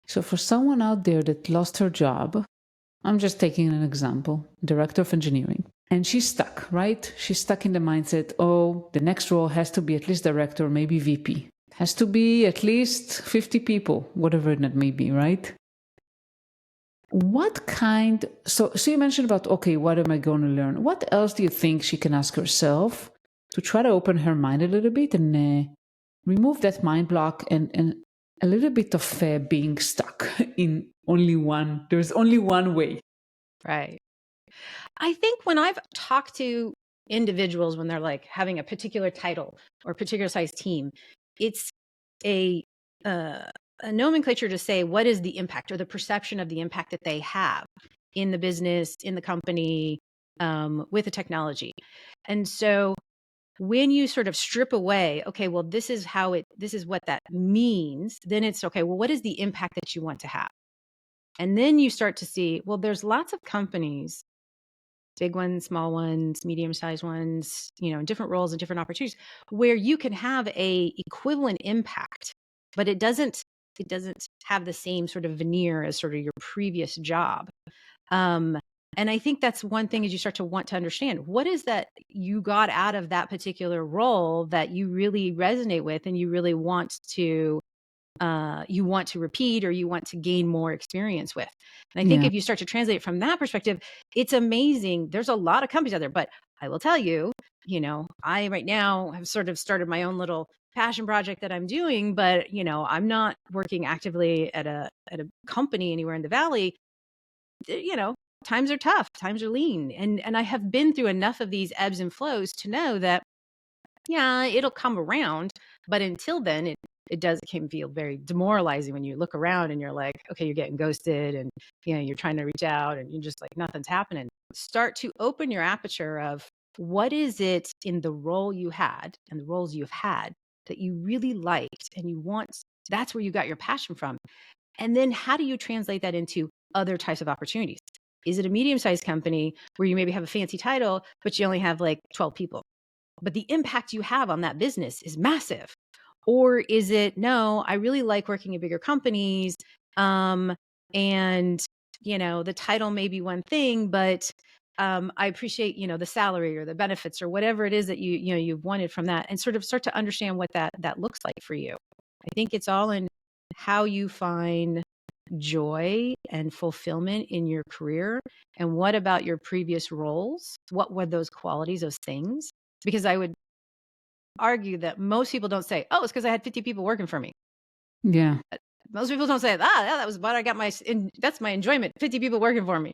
So for someone out there that lost her job, I'm just taking an example, director of engineering, and she's stuck, right? She's stuck in the mindset, oh, the next role has to be at least director, maybe VP. It has to be at least 50 people, whatever that may be, right? What kind, so you mentioned about, okay, what am I going to learn? What else do you think she can ask herself to try to open her mind a little bit and remove that mind block and a little bit of being stuck in there's only one way. Right. I think when I've talked to individuals when they're like having a particular title or particular size team, it's a nomenclature to say what is the impact or the perception of the impact that they have in the business, in the company, with the technology. And so when you sort of strip away, okay, well, this is what that means, then it's okay, well, what is the impact that you want to have? And then you start to see, well, there's lots of companies, big ones, small ones, medium-sized ones, different roles and different opportunities where you can have a equivalent impact, but it doesn't have the same sort of veneer as sort of your previous job. And I think that's one thing, is you start to want to understand what is that you got out of that particular role that you really resonate with and you really want to repeat, or you want to gain more experience with. And I think Yeah. if you start to translate it from that perspective, it's amazing. There's a lot of companies out there, but I will tell you, I right now have sort of started my own little passion project that I'm doing, but I'm not working actively at a company anywhere in the Valley. Times are tough, times are lean. And I have been through enough of these ebbs and flows to know that, yeah, it'll come around. But until then, it can feel very demoralizing when you look around and you're like, okay, you're getting ghosted and, you're trying to reach out and you're just like, nothing's happening. Start to open your aperture of what is it in the role you had and the roles you've had that you really liked and you want, that's where you got your passion from. And then how do you translate that into other types of opportunities? Is it a medium-sized company where you maybe have a fancy title, but you only have like 12 people? But the impact you have on that business is massive. Or is it, no, I really like working at bigger companies. And, the title may be one thing, but I appreciate, the salary or the benefits or whatever it is that you've wanted from that, and sort of start to understand what that looks like for you. I think it's all in how you find joy and fulfillment in your career, and what about your previous roles? What were those qualities, those things? Because I would argue that most people don't say, oh, it's because I had 50 people working for me. Yeah. Most people don't say, yeah, that was what I got that's my enjoyment, 50 people working for me.